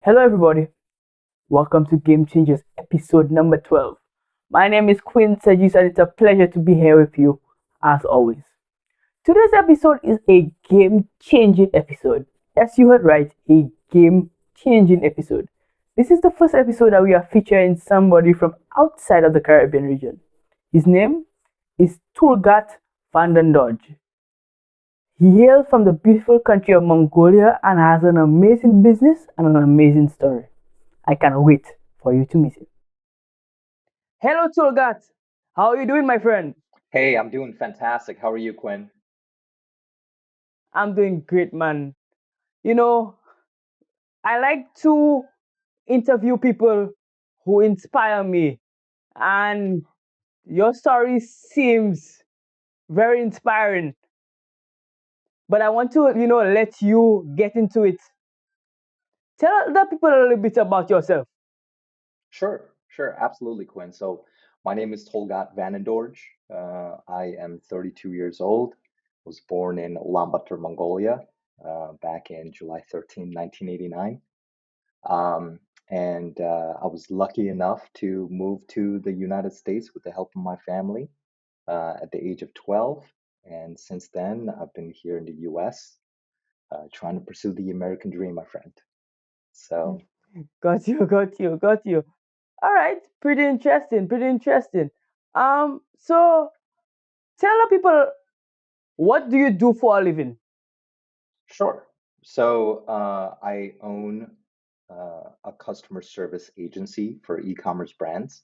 Hello, everybody. Welcome to Game Changers episode number 12. My name is Quinn and it's a pleasure to be here with you as always. Today's episode is a game changing episode. Yes, you heard right, a game changing episode. This is the first episode that we are featuring somebody from outside of the Caribbean region. His name is Tulgat Vandandorj. He hails from the beautiful country of Mongolia and has an amazing business and an amazing story. I can't wait for you to meet him. Hello, Tulgat. How are you doing, my friend? Hey, I'm doing fantastic. How are you, Quinn? I'm doing great, man. You know, I like to interview people who inspire me, and your story seems very inspiring. But I want to, let you get into it. Tell the people a little bit about yourself. Sure, absolutely, Quinn. So, my name is Tulgat Vandandorj. I am 32 years old. Was born in Ulaanbaatar, Mongolia, back in July 13, 1989. Um, and I was lucky enough to move to the United States with the help of my family at the age of 12. And since then, I've been here in the US, trying to pursue the American dream, my friend. So, Got you. All right, pretty interesting. So tell the people, what do you do for a living? Sure. So I own a customer service agency for e-commerce brands,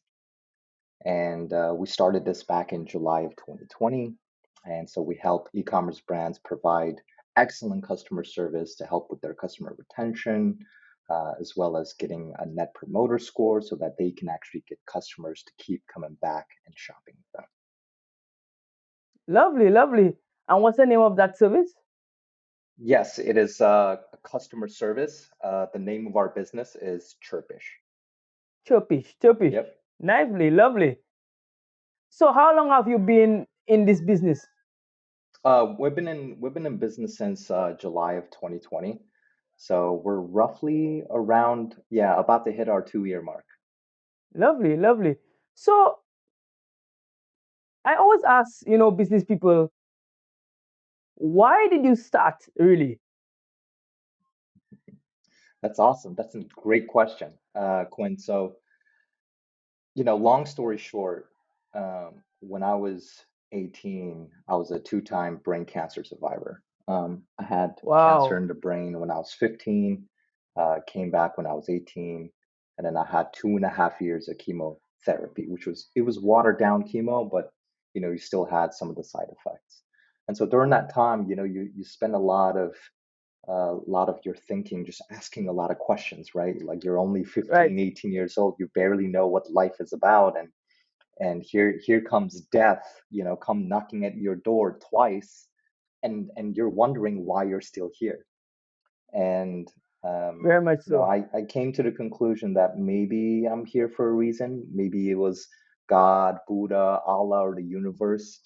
and we started this back in July of 2020. And so we help e-commerce brands provide excellent customer service to help with their customer retention, as well as getting a net promoter score so that they can actually get customers to keep coming back and shopping with them. Lovely. And what's the name of that service? Yes, it is a customer service. The name of our business is Chirpish. Chirpish. Yep. Lovely. So how long have you been in this business? We've been in business since July of 2020. So we're roughly around, yeah, about to hit our 2-year mark. Lovely. So I always ask, business people, why did you start really? That's awesome. That's a great question, Quinn. So, long story short, when I was 18, I was a two-time brain cancer survivor. I had cancer Wow. in the brain when I was 15, came back when I was 18, and then I had 2.5 years of chemotherapy, which was it was watered down chemo, but you still had some of the side effects. And so during that time, you spend a lot of your thinking just asking a lot of questions, right? Like you're only Right. 15, 18 years old, you barely know what life is about, and here comes death, come knocking at your door twice, and you're wondering why you're still here. And Very much so. I came to the conclusion that maybe I'm here for a reason. Maybe it was God, Buddha, Allah, or the universe,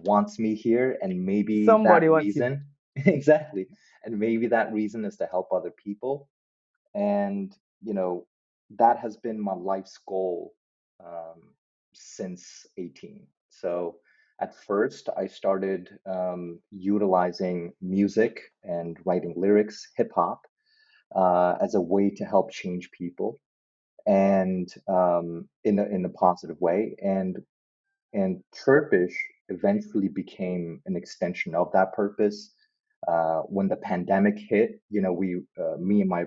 wants me here, and maybe that Somebody wants you. reason, exactly, and maybe that reason is to help other people. And that has been my life's goal since 18. So at first I started utilizing music and writing lyrics, hip hop, as a way to help change people, and in a positive way. And Chirpish eventually became an extension of that purpose. When the pandemic hit, me and my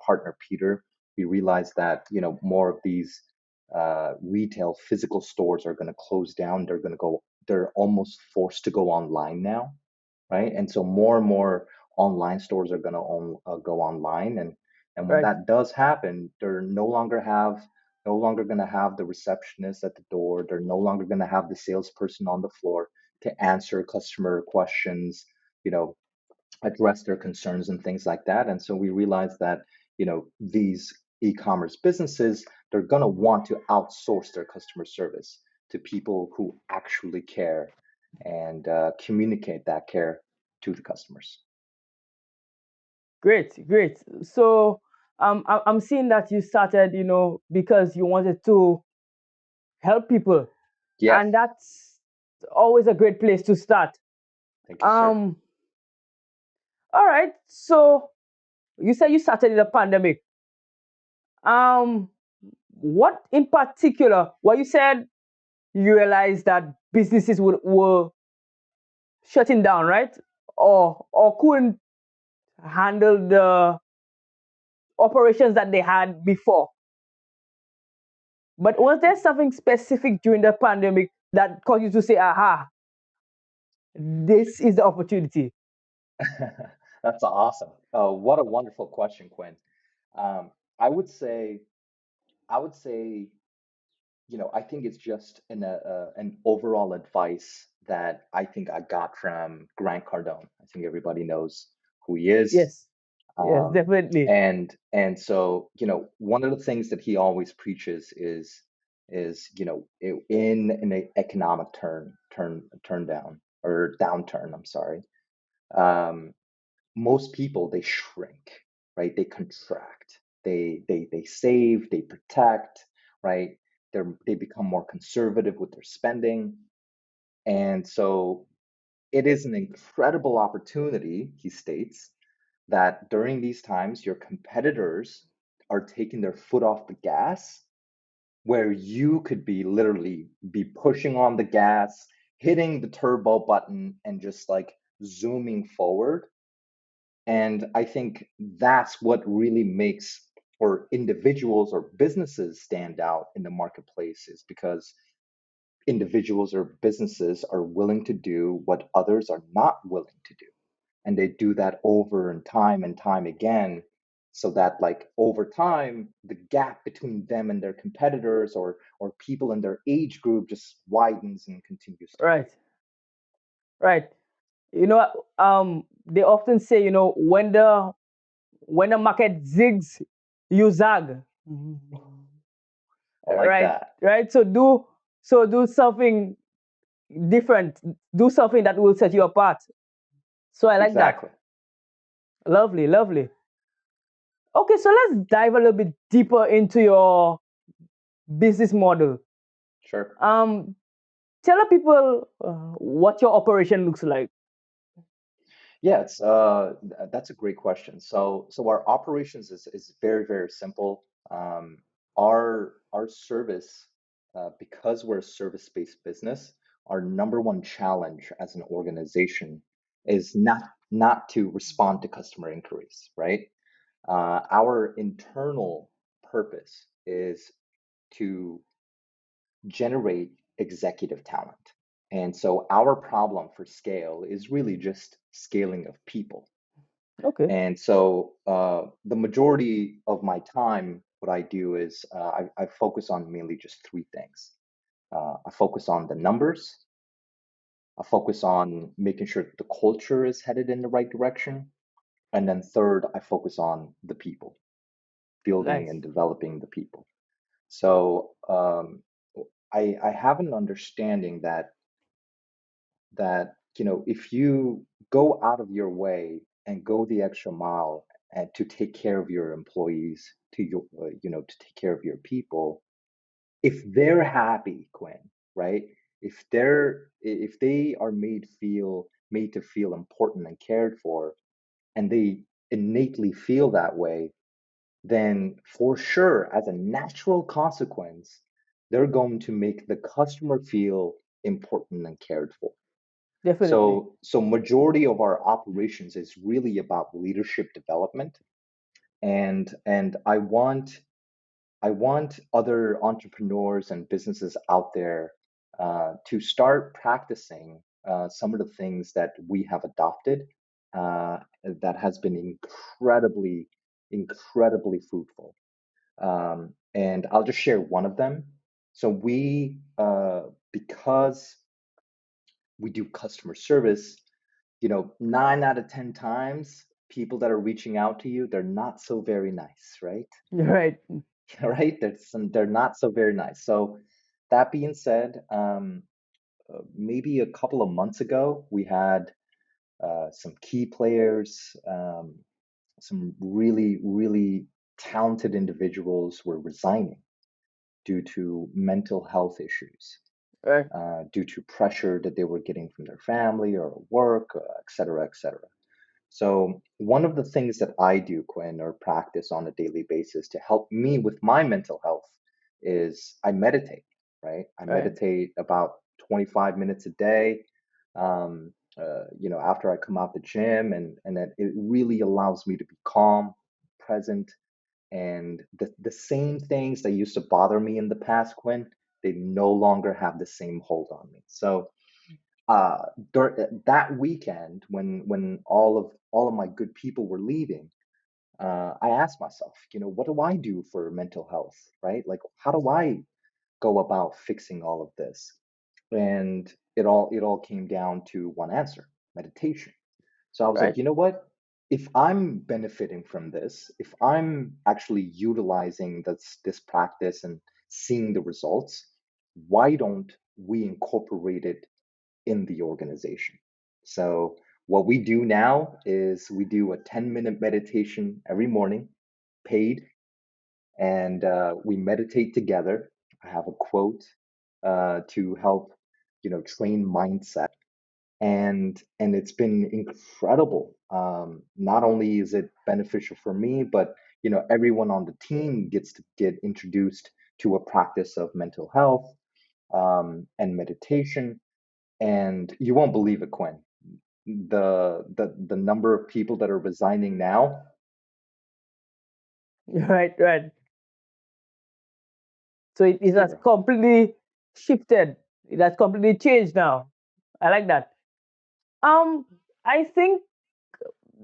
partner Peter, we realized that more of these retail physical stores are going to close down. They're almost forced to go online now, right? And so more and more online stores are going to go online, and when Right. that does happen, they're no longer going to have the receptionist at the door. They're no longer going to have the salesperson on the floor to answer customer questions, you know, address their concerns and things like that. And so we realized that these e-commerce businesses, they're going to want to outsource their customer service to people who actually care and communicate that care to the customers. Great. So I'm seeing that you started, because you wanted to help people, Yes. and that's always a great place to start. Thank you, sir. Um, all right. So you said you started in the pandemic. Um, what in particular? Well, you said you realized that businesses were shutting down, right? Or couldn't handle the operations that they had before. But was there something specific during the pandemic that caused you to say, aha, this is the opportunity? That's awesome. What a wonderful question, Quinn. Um, I would say, I would say, I think it's just an overall advice that I think I got from Grant Cardone. I think everybody knows who he is. Yes, yes, Um, definitely. and so, one of the things that he always preaches is, in an economic turn down or downturn, I'm sorry. Um, Most people, they shrink, right? They contract. They save, they protect, right? They become more conservative with their spending. And so it is an incredible opportunity, he states, that during these times your competitors are taking their foot off the gas, where you could be literally be pushing on the gas, hitting the turbo button and just like zooming forward. And I think that's what really makes for individuals or businesses stand out in the marketplace, is because individuals or businesses are willing to do what others are not willing to do. And they do that over and time again, so that like over time the gap between them and their competitors or people in their age group just widens and continues to grow. Right, right. They often say, when the market zigs, you zag. I like Right, that. right. So do something different. Do something that will set you apart. So I like that. Exactly. Lovely, lovely. Okay, so let's dive a little bit deeper into your business model. Sure. Um, Tell the people what your operation looks like. Yeah, that's a great question. So our operations is very, very simple. Our service, because we're a service-based business, our number one challenge as an organization is not to respond to customer inquiries, right? Our internal purpose is to generate executive talent. And so our problem for scale is really just scaling of people. Okay, And so the majority of my time, what I do is I focus on mainly just three things. I focus on the numbers. I focus on making sure the culture is headed in the right direction. And then third, I focus on the people, building nice. and developing the people. So I have an understanding that if you go out of your way and go the extra mile and to take care of your employees, to take care of your people, if they're happy, Quinn, right? If they are made to feel important and cared for, and they innately feel that way, then for sure, as a natural consequence, they're going to make the customer feel important and cared for. Definitely. So majority of our operations is really about leadership development, and I want other entrepreneurs and businesses out there to start practicing some of the things that we have adopted that has been incredibly fruitful. And I'll just share one of them. So because we do customer service, 9 out of 10 times, people that are reaching out to you, they're not so very nice, right? Right. Right? They're not so very nice. So that being said, maybe a couple of months ago, we had some key players, some really talented individuals were resigning due to mental health issues, Right. due to pressure that they were getting from their family or work, et cetera, et cetera. So, one of the things that I do, Quinn, or practice on a daily basis to help me with my mental health is I meditate, right? I Right. meditate about 25 minutes a day, after I come out the gym, and that it really allows me to be calm, present, and the same things that used to bother me in the past, Quinn, they no longer have the same hold on me. So, uh that weekend when all of my good people were leaving, I asked myself, what do I do for mental health, right? Like, how do I go about fixing all of this? And it all came down to one answer: meditation. So I was like, Right. you know what, if I'm benefiting from this, if I'm actually utilizing this practice and seeing the results, why don't we incorporate it in the organization? So, what we do now is we do a 10-minute meditation every morning, paid, and we meditate together. I have a quote to help, train mindset, and it's been incredible. Not only is it beneficial for me, but everyone on the team gets to get introduced to a practice of mental health and meditation. And you won't believe it, Quinn. The number of people that are resigning now. Right. Right. So it has Zero. completely shifted. It has completely changed now. I like that. Um, I think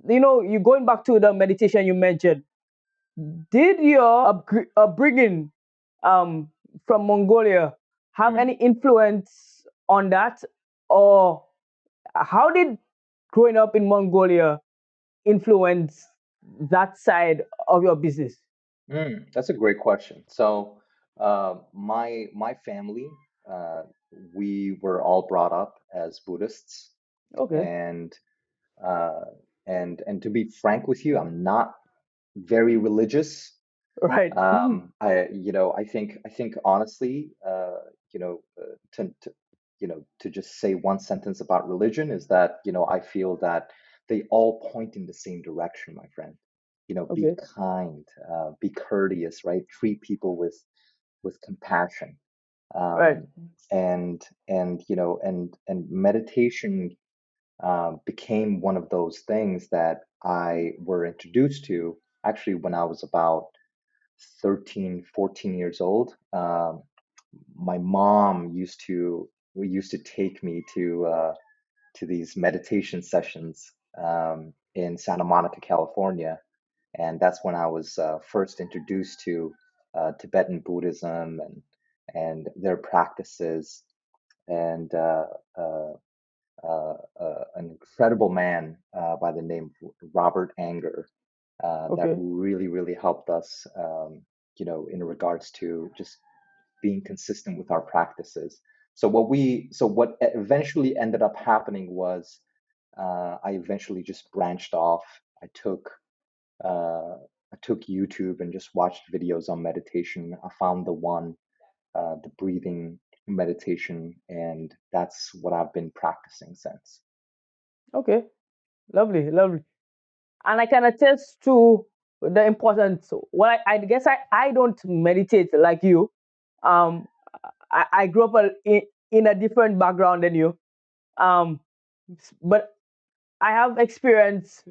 you going back to the meditation you mentioned. Did your upbringing um from Mongolia have Mm. any influence on that, or how did growing up in Mongolia influence that side of your business? That's a great question. So, my family, uh, we were all brought up as Buddhists, Okay. and uh, and to be frank with you, I'm not very religious. Right. I think honestly, to just say one sentence about religion is that, I feel that they all point in the same direction, my friend. Be Okay. kind, be courteous, right? Treat people with compassion. Right. Um, and meditation became one of those things that I were introduced to actually when I was about 13, 14 years old. My mom used to take me to these meditation sessions in Santa Monica, California, and that's when I was first introduced to Tibetan Buddhism and their practices, and uh, an incredible man by the name of Robert Anger that Okay. really, really helped us, in regards to just being consistent with our practices. So what eventually ended up happening was I eventually just branched off. I took uh, I took YouTube and just watched videos on meditation. I found the breathing meditation, and that's what I've been practicing since. Okay. Lovely. Lovely. And I can attest to the importance. Well, I guess I don't meditate like you. Um, I grew up in a different background than you. Um, but I have experience,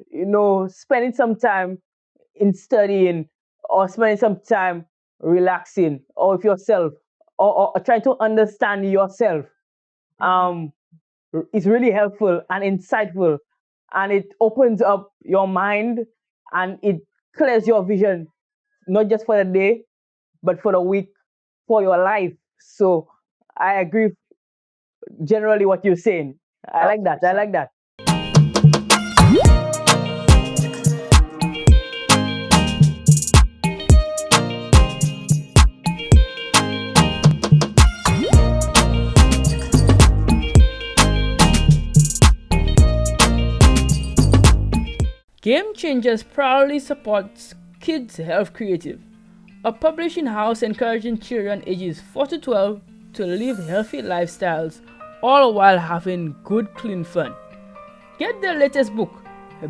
spending some time in studying or spending some time relaxing or with yourself or trying to understand yourself. Mhm. Um, it's really helpful and insightful, and it opens up your mind and it clears your vision, not just for the day, but for the week, for your life. So I agree generally what you're saying. I like Thousand that. I percent. like that. Game Changers proudly supports Kids Health Creative, a publishing house encouraging children ages 4 to 12 to live healthy lifestyles all while having good, clean fun. Get their latest book,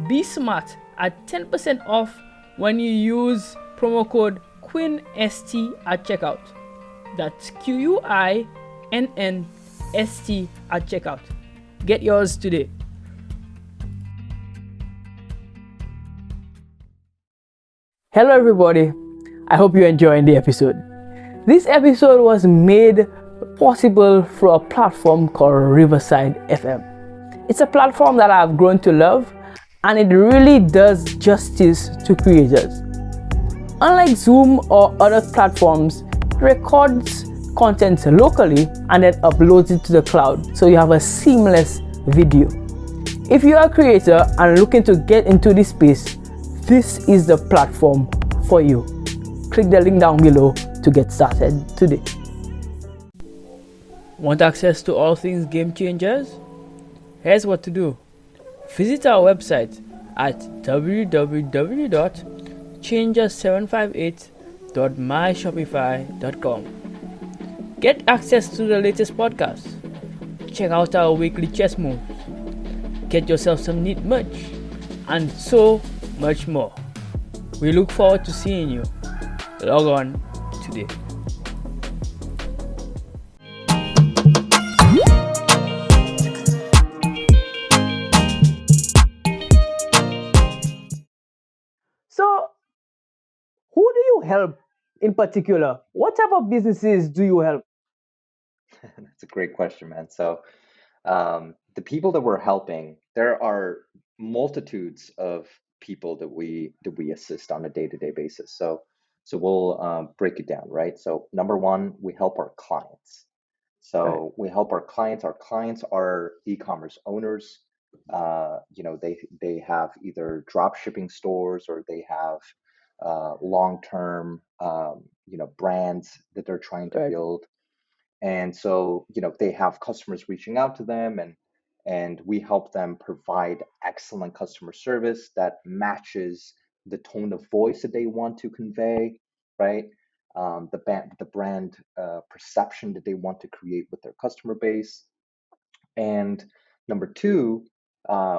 Be Smart, at 10% off when you use promo code QuinnST at checkout. That's QUINNST at checkout. Get yours today. Hello, everybody. I hope you're enjoying the episode. This episode was made possible through a platform called Riverside FM. It's a platform that I've grown to love, and it really does justice to creators. Unlike Zoom or other platforms, it records content locally and then uploads it to the cloud so you have a seamless video. If you are a creator and looking to get into this space, this is the platform for you. Click the link down below to get started today. Want access to all things Game Changers? Here's what to do. Visit our website at www.changers758.myshopify.com. Get access to the latest podcasts. Check out our weekly chess moves. Get yourself some neat merch. And so much more. We look forward to seeing you. Log on today. So, who do you help in particular? What type of businesses do you help? That's a great question, man. So, the people that we're helping, there are multitudes of people that we assist on a day-to-day basis. So we'll break it down, right? So number one, we help our clients. Right, So we help our clients. Our clients are e-commerce owners. They have either drop shipping stores or they have long-term brands that they're trying to right, build. And so they have customers reaching out to them, and we help them provide excellent customer service that matches the tone of voice that they want to convey, right? The brand perception that they want to create with their customer base. And number two,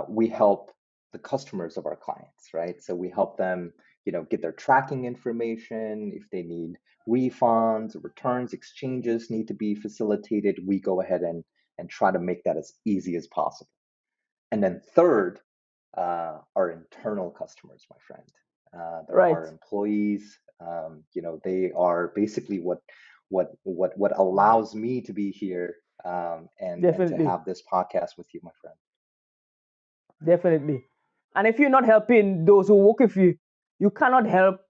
we help the customers of our clients, right? So we help them, get their tracking information. If they need refunds, returns, exchanges need to be facilitated, we go ahead and try to make that as easy as possible. And then third, our internal customers, my friend. They're right. our employees. They are basically what allows me to be here, and to Definitely, have this podcast with you, my friend. definitely. And if you're not helping those who work with you, you cannot help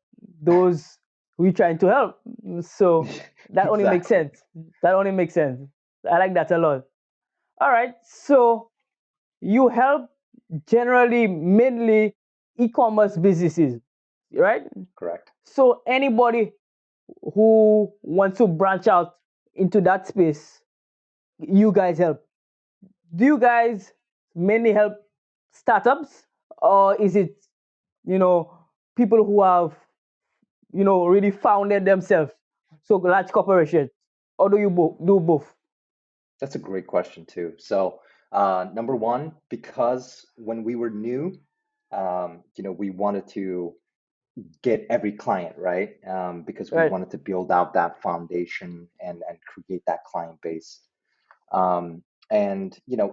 those who you're trying to help. So that only makes Exactly. sense. That only makes sense. I like that a lot. All right. So you help generally mainly e-commerce businesses, right? Correct. So anybody who wants to branch out into that space, you guys help. Do you guys mainly help startups, or is it, you know, people who have, really founded themselves, so large corporations, or do you do both? That's a great question too. So, number one, because when we were new, we wanted to get every client, right? Because we Right, wanted to build out that foundation and create that client base. And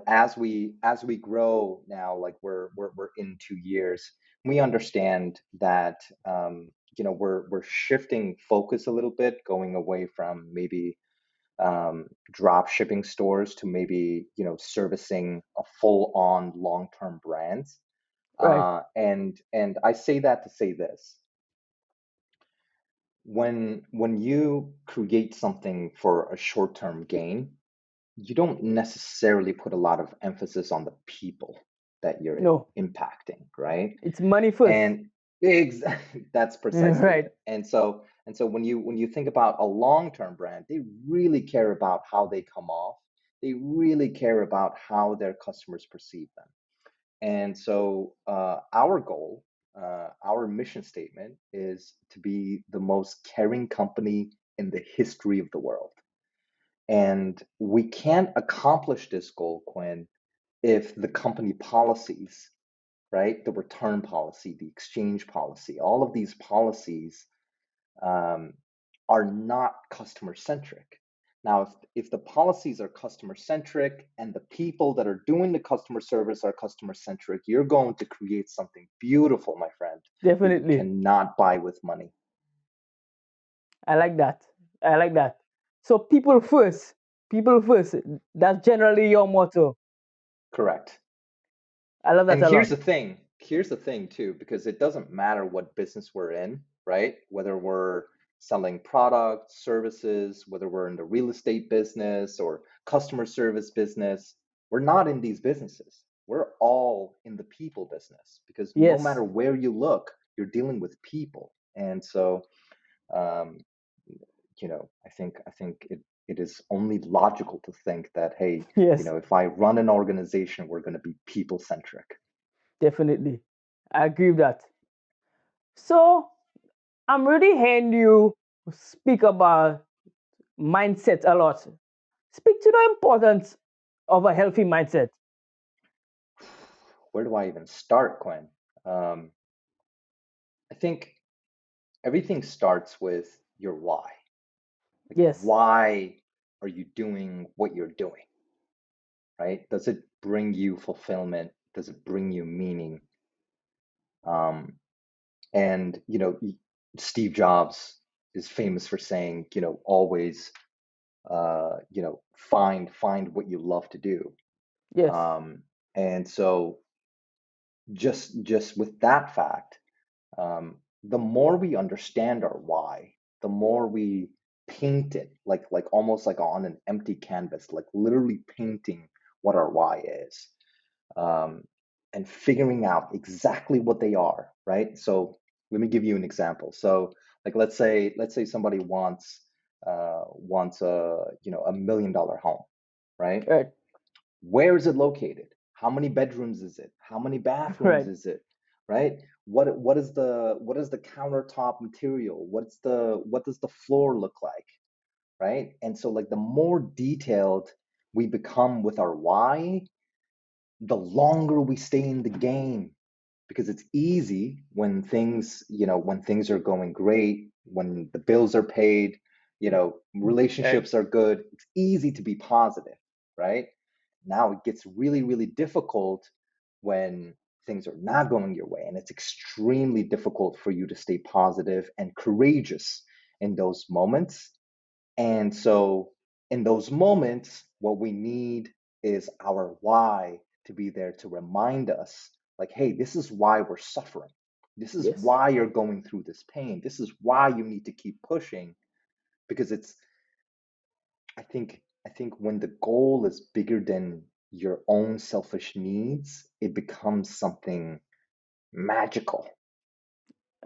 as we grow now, like we're in 2 years, we understand that we're shifting focus a little bit, going away from maybe drop shipping stores to maybe servicing a full on long term brands. right. And I say that to say this: when you create something for a short term gain, you don't necessarily put a lot of emphasis on the people that you're No, impacting, right? it's money first. And exactly, that's precisely Right, it. And so when you think about a long-term brand, they really care about how they come off. They really care about how their customers perceive them. And so our our mission statement is to be the most caring company in the history of the world. And we can't accomplish this goal, Quinn, if the company policies, right, the return policy, the exchange policy, all of these policies um, are not customer centric. Now, if the policies are customer centric and the people that are doing the customer service are customer centric, you're going to create something beautiful, my friend, that you Definitely. cannot buy with money. I like that. I like that. So people first. People first. That's generally your motto. Correct. I love that And a lot. here's the thing too, because it doesn't matter what business we're in, right? Whether we're selling products, services, whether we're in the real estate business or customer service business, we're not in these businesses. We're all in the people business because no Yes. matter where you look, you're dealing with people. And so, um, I think it is only logical to think that, hey, Yes. if I run an organization, we're going to be people centric. Definitely. I agree with that. So I'm really hearing you speak about mindset a lot. Speak to the importance of a healthy mindset. Where do I even start, Quinn? Um, I think everything starts with your why. Like, Yes. why are you doing what you're doing, right? Does it bring you fulfillment? Does it bring you meaning? Um, and, Steve Jobs is famous for saying, always, find what you love to do. Yes. And so just with that fact, the more we understand our why, the more we paint it like almost like on an empty canvas, like literally painting what our why is, um, and figuring out exactly what they are, right? So let me give you an example. So like let's say somebody wants a $1 million home, right? Right. Where is it located? How many bedrooms is it? How many bathrooms Right. is it? Right? What is the countertop material? What does the floor look like? Right? And so like the more detailed we become with our why, the longer we stay in the game, because it's easy when things are going great, when the bills are paid, Right. relationships are good, it's easy to be positive, right? Now it gets really, really difficult when things are not going your way, and it's extremely difficult for you to stay positive and courageous in those moments. And so, in those moments, what we need is our why to be there to remind us, like, hey, this is why we're suffering. This is Yes. why you're going through this pain. This is why you need to keep pushing, because I think when the goal is bigger than your own selfish needs, it becomes something magical.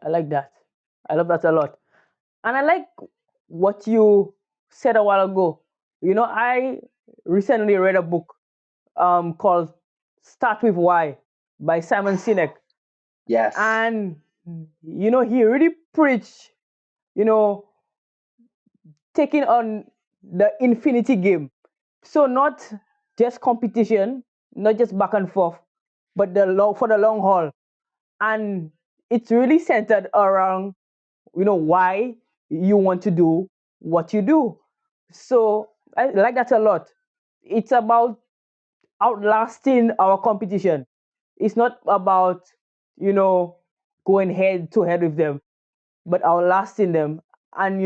I like that. I love that a lot. And I like what you said a while ago. I recently read a book called Start With Why by Simon Sinek. Yes. And, he really preached, you know, taking on the infinity game. So not just competition, not just back and forth, but for the long haul. And it's really centered around, why you want to do what you do. So I like that a lot. It's about outlasting our competition. It's not about, you know, going head to head with them, but outlasting them and,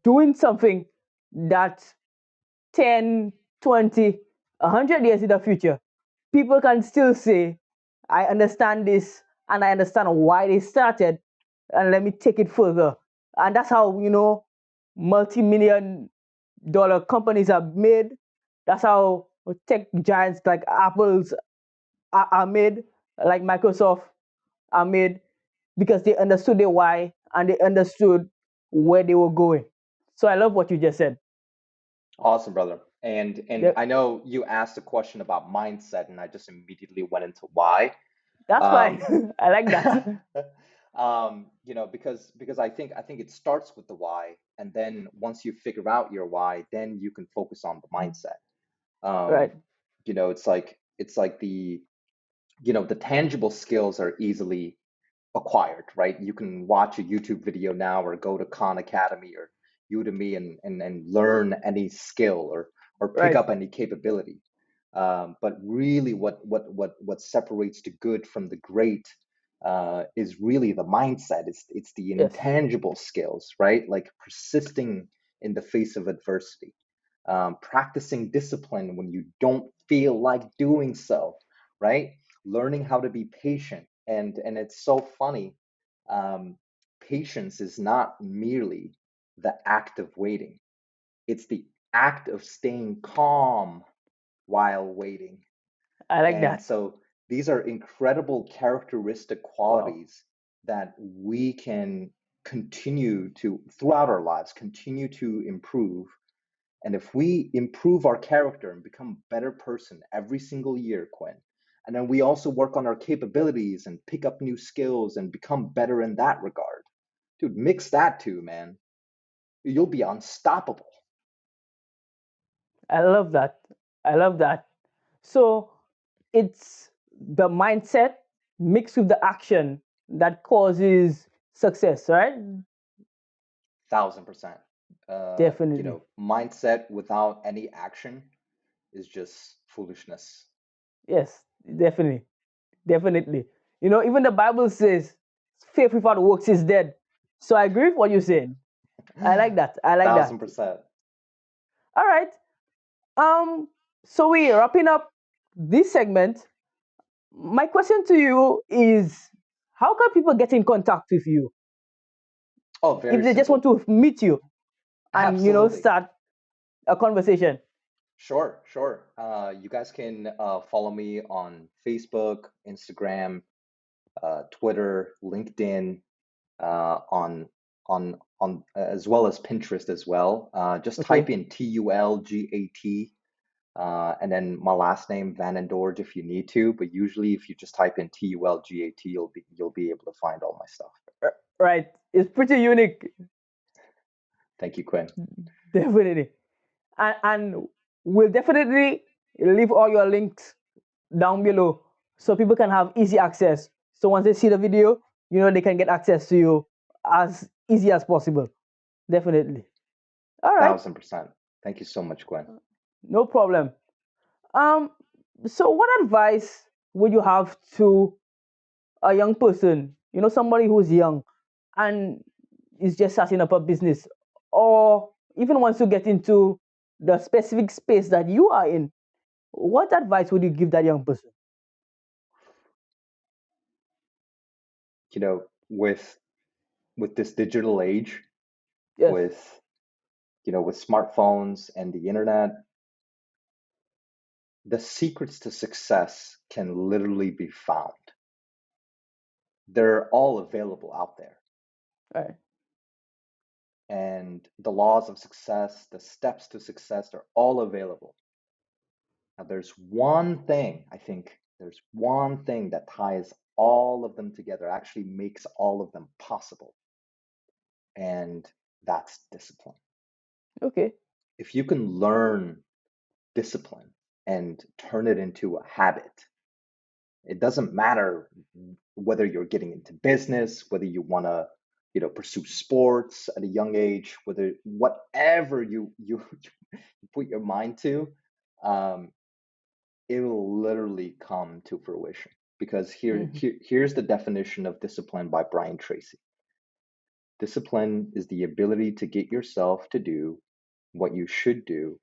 doing something that 10, 20, 100 years in the future, people can still say, I understand this and I understand why they started, and let me take it further. And that's how, multi-million dollar companies are made. That's how tech giants like Apple's are made, like Microsoft are made, because they understood their why and they understood where they were going. So I love what you just said. Awesome, brother. And Yep. I know you asked a question about mindset, and I just immediately went into why. That's Um, fine. I like that. because I think it starts with the why, and then once you figure out your why, then you can focus on the mindset. Right. Um, it's like the tangible skills are easily acquired, right? You can watch a YouTube video now or go to Khan Academy or Udemy and learn any skill or pick Right. up any capability. But really, what separates the good from the great is really the mindset. It's the Yes. intangible skills, right? Like persisting in the face of adversity, practicing discipline when you don't feel like doing so, right? Learning how to be patient, and it's so funny. Um, Patience is not merely the act of waiting; it's the act of staying calm while waiting. I like And that. so these are incredible characteristic Wow. qualities that we can continue to, throughout our lives, continue to improve. And if we improve our character and become a better person every single year, Quinn, and then we also work on our capabilities and pick up new skills and become better in that regard, dude, mix that too, man. You'll be unstoppable. I love that. I love that. So it's the mindset mixed with the action that causes success, right? 1,000%. Definitely. Mindset without any action is just foolishness. Yes, definitely. Definitely. Even the Bible says faith without works is dead. So I agree with what you're saying. I like that. I like that. 1,000%. All right. Um, so we're wrapping up this segment. My question to you is how can people get in contact with you Oh, if very they just want simple. to meet you and Absolutely. start a conversation? Sure, sure. You guys can follow me on Facebook, Instagram, Twitter, LinkedIn, on as well as Pinterest as well. Just type Okay. in Tulgat, and then my last name Vandandorj if you need to. But usually, if you just type in Tulgat, you'll be able to find all my stuff. Right. It's pretty unique. Thank you, Quinn. Definitely. And we'll definitely leave all your links down below so people can have easy access. So once they see the video, they can get access to you as easy as possible. Definitely. All right. 1,000%. Thank you so much, Quinn. No problem. Um, so what advice would you have to a young person, somebody who's young and is just starting up a business or even wants to get into the specific space that you are in? What advice would you give that young person? With this digital age, Yes. with smartphones and the internet, the secrets to success can literally be found. They're all available out there. Right. And the laws of success, the steps to success are all available. Now, there's one thing that ties all of them together, actually makes all of them possible, and that's discipline. Okay. If you can learn discipline and turn it into a habit, it doesn't matter whether you're getting into business, whether you want to, pursue sports at a young age, whether whatever you put your mind to, um, it will literally come to fruition. Because Mhm. here's the definition of discipline by Brian Tracy. Discipline is the ability to get yourself to do what you should do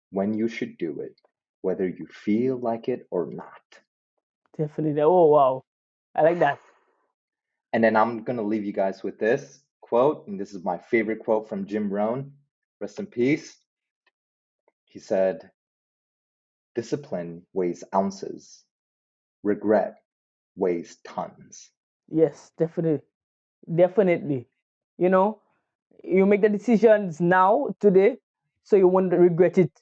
when you should do it, whether you feel like it or not. Definitely. Oh, wow. I like that. And then I'm going to leave you guys with this quote, and this is my favorite quote from Jim Rohn. Rest in peace. He said, "Discipline weighs ounces, regret weighs tons." Yes, definitely. Definitely. You know, you make the decisions now, today, so you won't regret it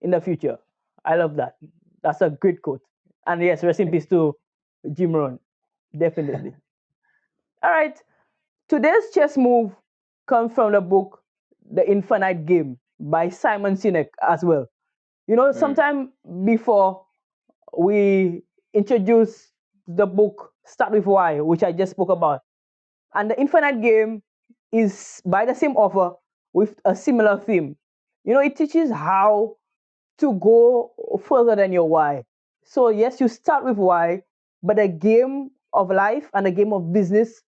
in the future. I love that. That's a great quote. And yes, rest in Thank, peace to Jim Rohn. definitely. All right. Today's chess move comes from the book The Infinite Game by Simon Sinek as well. Mm, Sometime before we introduce the book Start with Why, which I just spoke about. And the Infinite Game is by the same author with a similar theme. It teaches how to go further than your why. So, yes, you start with why, but the game of life and the game of business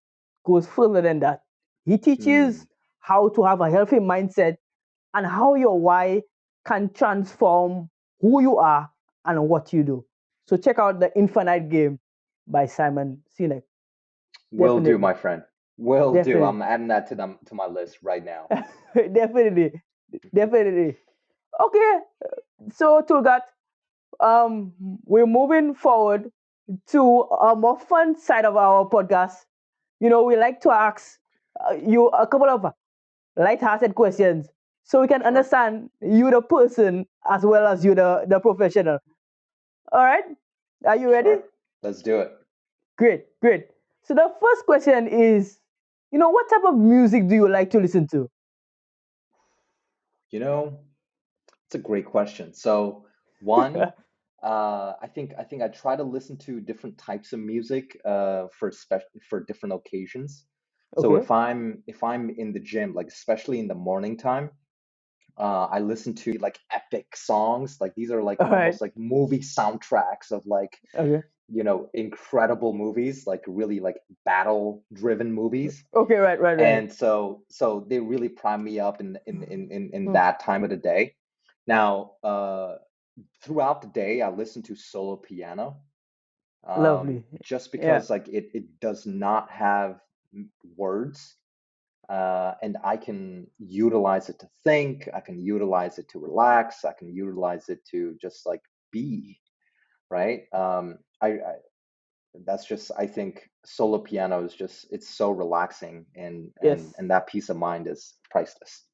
goes further than that. He teaches mm. how to have a healthy mindset and how your why can transform who you are and what you do. So, check out The Infinite Game by Simon Sinek. Will do, Definitely. my friend. Will do. Definitely. I'm adding that to my list right now. Definitely. Definitely. Okay. So, Tulgat, we're moving forward to a more fun side of our podcast. We like to ask you a couple of light-hearted questions so we can Sure. understand you, the person, as well as you, the professional. All right? Are you ready? Sure. Let's do it. Great, great. So the first question is, what type of music do you like to listen to? You know, it's a great question. So, one, I try to listen to different types of music for different occasions. So Okay. if I'm in the gym, like especially in the morning time, I listen to like epic songs. Like these are like All right. almost like movie soundtracks of like, Okay. incredible movies, like really like battle driven movies. Okay. Right. Right. Right. And so they really prime me up in Hmm. that time of the day. Now, throughout the day, I listen to solo piano, Lovely. just Yeah. because like it does not have words, and I can utilize it to think, I can utilize it to relax, I can utilize it to just like be, right? I that's just, I think solo piano is just, it's so relaxing, and Yes. that peace of mind is priceless.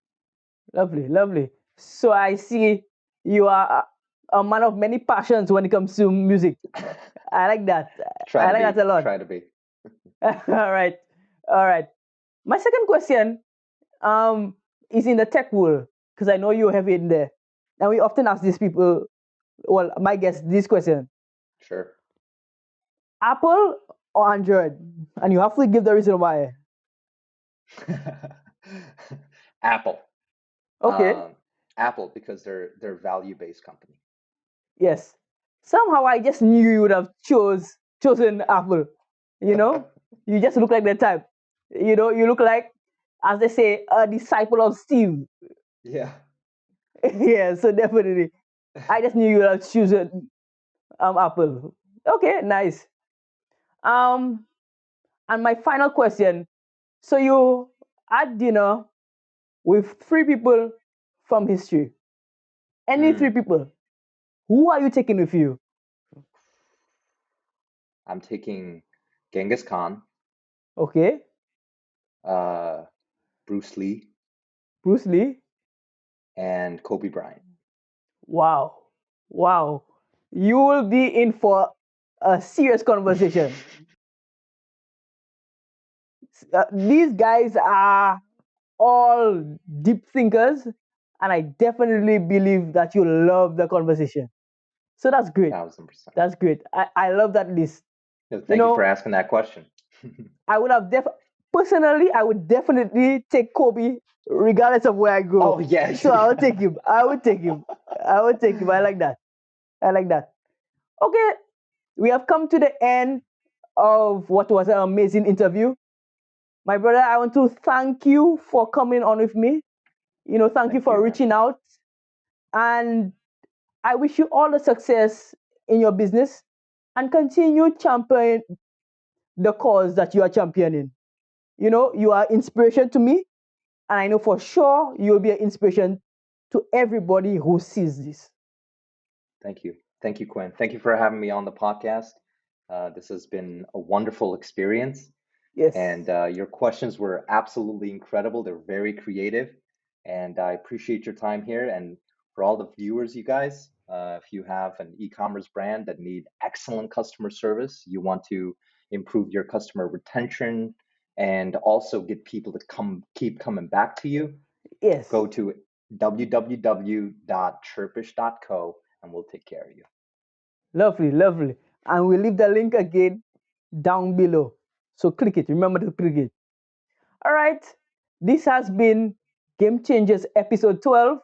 Lovely, lovely. So I see you are a man of many passions when it comes to music. I like that. Try I to like that be, a lot. try to be. All right, all right. My second question um is in the tech world because I know you have it in there, and we often ask these people. Well, my guess this question: Sure. Apple or Android, and you have to give the reason why. Apple. Okay. um, Apple, because they're value based company. Yes. Somehow I just knew you would have chosen Apple. You know, you just look like the type. You look like, as they say, a disciple of Steve. Yeah. Yeah, so definitely, I just knew you would have chosen Apple. Okay, nice. Um, and my final question. So you at dinner with three people from history. Any three Mm. people. Who are you taking with you? I'm taking Genghis Khan, Okay, uh, Bruce Lee, Bruce Lee. and Kobe Bryant. Wow. Wow. You will be in for a serious conversation. These guys are all deep thinkers, and I definitely believe that you love the conversation. So that's great. 1000%. That's great. I love that list. No, You thank you for know, asking that question. I would have personally, I would definitely take Kobe regardless of where I Oh go. yes, So I would yeah. take him. I would take him. I would take him. I like that. I like that. Okay, we have come to the end of what was an amazing interview. My brother, I want to thank you for coming on with me. Thank you Thank you, for man. reaching out. And I wish you all the success in your business and continue championing the cause that you are championing. You are inspiration to me, and I know for sure you'll be an inspiration to everybody who sees this. Thank you. Thank you, Quinn. Thank you for having me on the podcast. This has been a wonderful experience. Yes. And your questions were absolutely incredible. They're very creative. And I appreciate your time here. And for all the viewers, you guys, if you have an e commerce brand that need excellent customer service, you want to improve your customer retention, and also get people to keep coming back to you, Yes. go to www.chirpish.co and we'll take care of you. Lovely, lovely. And we'll leave the link again down below. So click it. Remember to click it. All right. This has been Game Changers episode 12.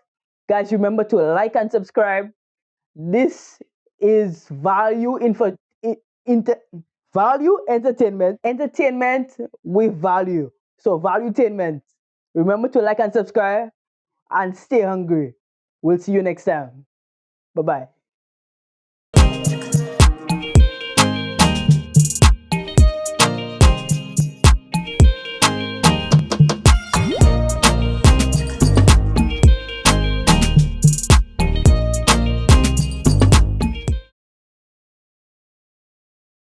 Guys, remember to like and subscribe. This is inter, value entertainment with value. So valuetainment. Remember to like and subscribe and stay hungry. We'll see you next time. Bye bye.